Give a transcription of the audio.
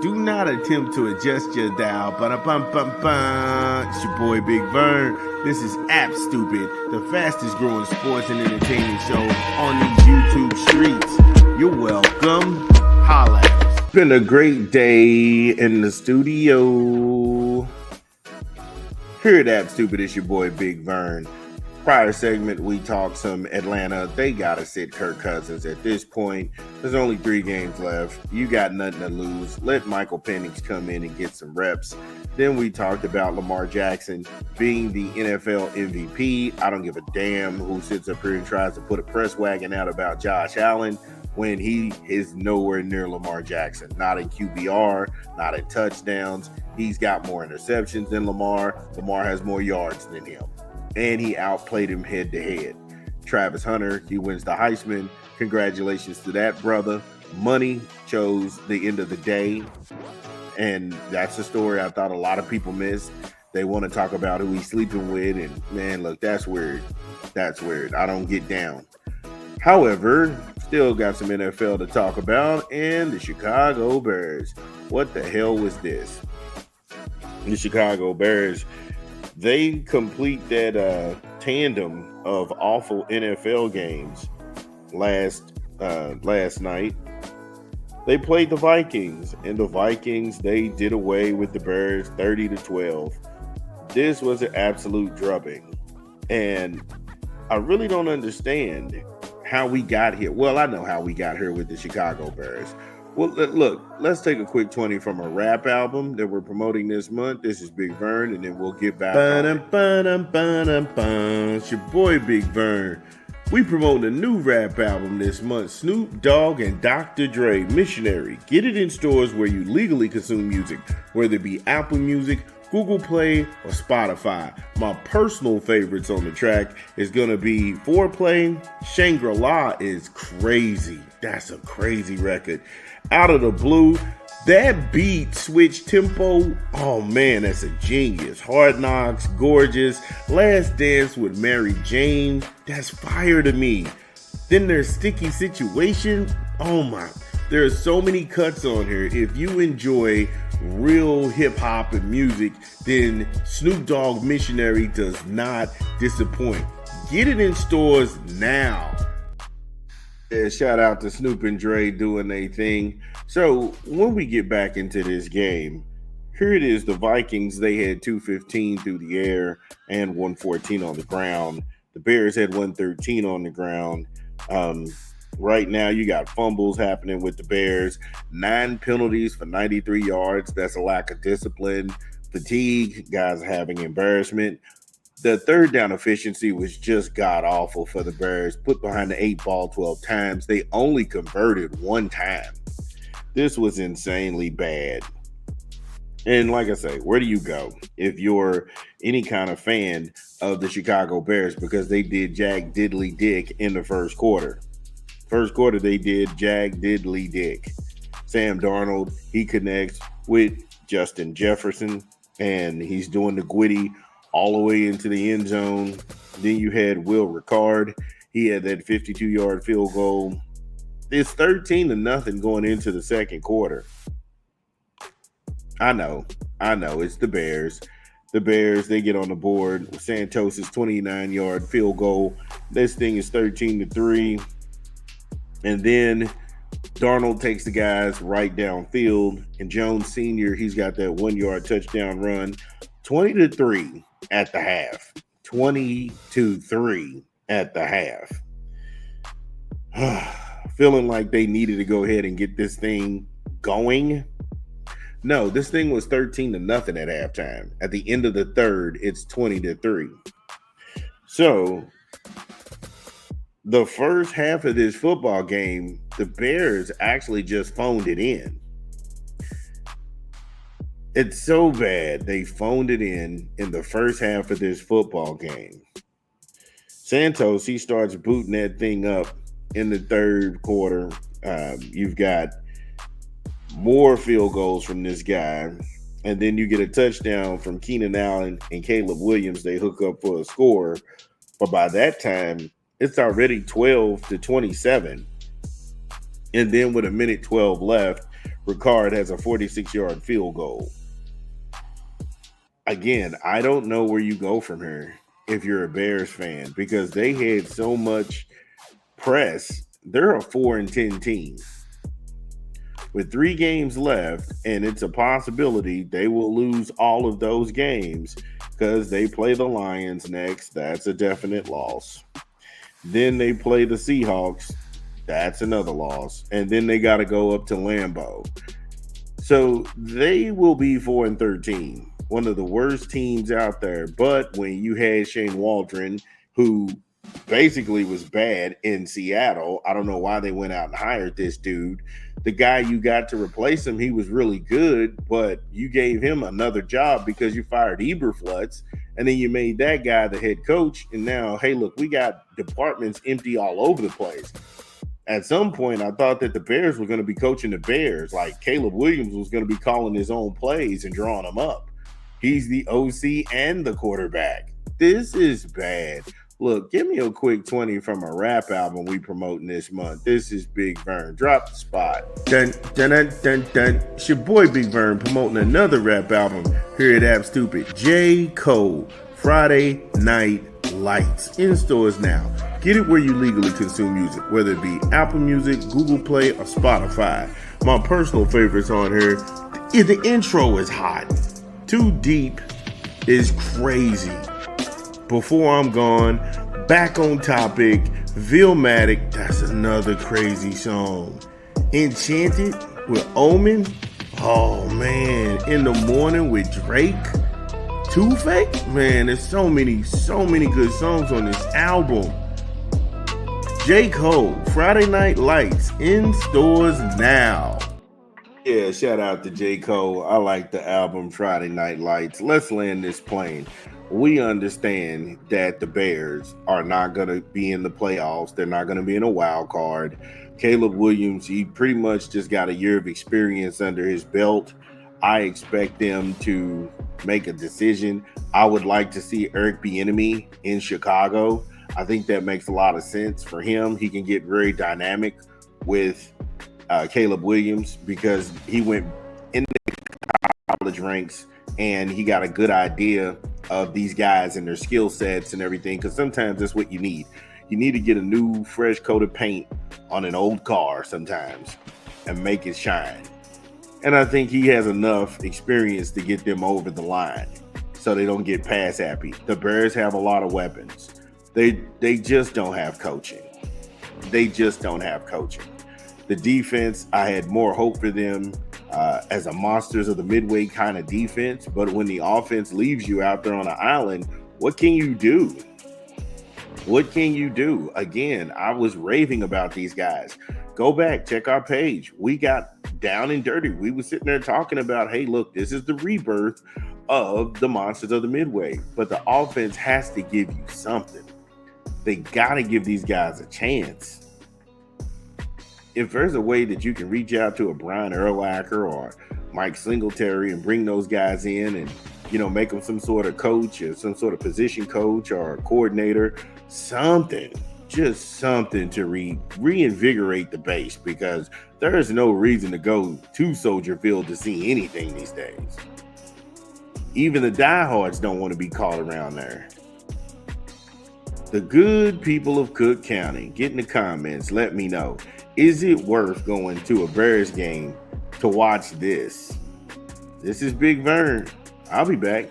Do not attempt to adjust your dial. Ba-da-bum-bum-bum. It's your boy Big Vern. This is App Stupid, the fastest growing sports and entertainment show on these YouTube streets. You're welcome. Holla at us. It's been a great day in the studio. Here at App Stupid, it's your boy Big Vern. Prior segment, we talked some Atlanta. They got to sit Kirk Cousins at this point. There's only 3 games left. You got nothing to lose. Let Michael Penix come in and get some reps. Then we talked about Lamar Jackson being the NFL MVP. I don't give a damn who sits up here and tries to put a press wagon out about Josh Allen when he is nowhere near Lamar Jackson. Not in QBR, not in touchdowns. He's got more interceptions than Lamar. Lamar has more yards than him. And he outplayed him head-to-head. Travis Hunter, he wins the Heisman. Congratulations to that brother. Money chose the end of the day. And that's a story I thought a lot of people missed. They want to talk about who he's sleeping with. And, man, look, that's weird. That's weird. I don't get down. However, still got some NFL to talk about. And the Chicago Bears. What the hell was this? The Chicago Bears, they complete that tandem of awful NFL games last night. They played the Vikings, and the Vikings, they did away with the Bears 30-12. This was an absolute drubbing, and I really don't understand how we got here. Well, I know how we got here with the Chicago Bears. Well, look, let's take a quick 20 from a rap album that we're promoting this month. This is Big Vern, and then we'll get back on it. It's your boy Big Vern. We promoting a new rap album this month. Snoop Dogg and Dr. Dre, Missionary. Get it in stores where you legally consume music, whether it be Apple Music, Google Play, or Spotify. My personal favorites on the track is going to be Foreplay. Shangri-La is crazy. That's a crazy record. Out of the Blue, that beat switch tempo, oh man, that's a genius. Hard Knocks, Gorgeous, Last Dance with Mary Jane, that's fire to me. Then there's Sticky Situation, oh my, there are so many cuts on here. If you enjoy real hip hop and music, then Snoop Dogg Missionary does not disappoint. Get it in stores now. Yeah, shout out to Snoop and Dre doing their thing. So when we get back into this game, here it is. The Vikings, they had 215 through the air and 114 on the ground. The Bears had 113 on the ground. Right now, you got fumbles happening with the Bears. 9 penalties for 93 yards. That's a lack of discipline. Fatigue. Guys having embarrassment. The third down efficiency was just god-awful for the Bears. Put behind the 8 ball 12 times. They only converted 1 time. This was insanely bad. And like I say, where do you go if you're any kind of fan of the Chicago Bears? Because they did Jag Diddly Dick in the first quarter. First quarter, they did Jag Diddly Dick. Sam Darnold, he connects with Justin Jefferson, and he's doing the Gwitty all the way into the end zone. Then you had Will Ricard. He had that 52-yard field goal. It's 13-0 going into the second quarter. I know. It's the Bears. The Bears, they get on the board. Santos' 29-yard field goal. This thing is 13-3. And then Darnold takes the guys right downfield. And Jones Sr., he's got that 1-yard touchdown run. 20-3 at the half. 20-3 at the half. Feeling like they needed to go ahead and get this thing going. No, this thing was 13-0 at halftime. At the end of the third, it's 20-3. So the first half of this football game, the Bears actually just phoned it in. It's so bad they phoned it in the first half of this football game. Santos, he starts booting that thing up in the third quarter. You've got more field goals from this guy. And then you get a touchdown from Keenan Allen and Caleb Williams. They hook up for a score. But by that time, it's already 12-27. And then with a minute 12 left, Ricard has a 46-yard field goal. Again, I don't know where you go from here if you're a Bears fan because they had so much press. They're a 4-10 team with 3 games left, and it's a possibility they will lose all of those games because they play the Lions next. That's a definite loss. Then they play the Seahawks. That's another loss. And then they got to go up to Lambeau. So they will be 4-13, one of the worst teams out there. But when you had Shane Waldron, who basically was bad in Seattle, I don't know why they went out and hired this dude. The guy you got to replace him, he was really good, but you gave him another job because you fired Eberflutz, and then you made that guy the head coach. And now, hey, look, we got departments empty all over the place. At some point, I thought that the Bears were going to be coaching the Bears. Like Caleb Williams was going to be calling his own plays and drawing them up. He's the OC and the quarterback. This is bad. Look, give me a quick 20 from a rap album we promoting this month. This is Big Vern. Drop the spot. Dun, dun, dun, dun, dun. It's your boy Big Vern promoting another rap album here at App Stupid. J. Cole, Friday Night Lights. In stores now. Get it where you legally consume music, whether it be Apple Music, Google Play, or Spotify. My personal favorites on here, the intro is hot. Too Deep is crazy. Before I'm Gone, Back on Topic, Vilmatic, that's another crazy song. Enchanted with Omen, oh man. In the Morning with Drake, Too Fake, man, there's so many good songs on this album. J. Cole, Friday Night Lights, in stores now. Yeah, shout out to J. Cole. I like the album Friday Night Lights. Let's land this plane. We understand that the Bears are not going to be in the playoffs. They're not going to be in a wild card. Caleb Williams, he pretty much just got a year of experience under his belt. I expect them to make a decision. I would like to see Eric Bieniemy in Chicago. I think that makes a lot of sense for him. He can get very dynamic with Caleb Williams because he went in the college ranks and he got a good idea of these guys and their skill sets and everything, because sometimes that's what you need. You need to get a new fresh coat of paint on an old car sometimes and make it shine. And I think he has enough experience to get them over the line so they don't get pass happy. The Bears have a lot of weapons. They just don't have coaching. They just don't have coaching. The defense, I had more hope for them as a Monsters of the Midway kind of defense. But when the offense leaves you out there on an island, what can you do? What can you do? Again, I was raving about these guys. Go back, check our page. We got down and dirty. We were sitting there talking about, hey, look, this is the rebirth of the Monsters of the Midway. But the offense has to give you something. They got to give these guys a chance. If there's a way that you can reach out to a Brian Urlacher or Mike Singletary and bring those guys in and, make them some sort of coach or some sort of position coach or coordinator, something, just something to reinvigorate the base, because there is no reason to go to Soldier Field to see anything these days. Even the diehards don't want to be caught around there. The good people of Cook County, get in the comments, let me know. Is it worth going to a Bears game to watch this? This is Big Vern. I'll be back.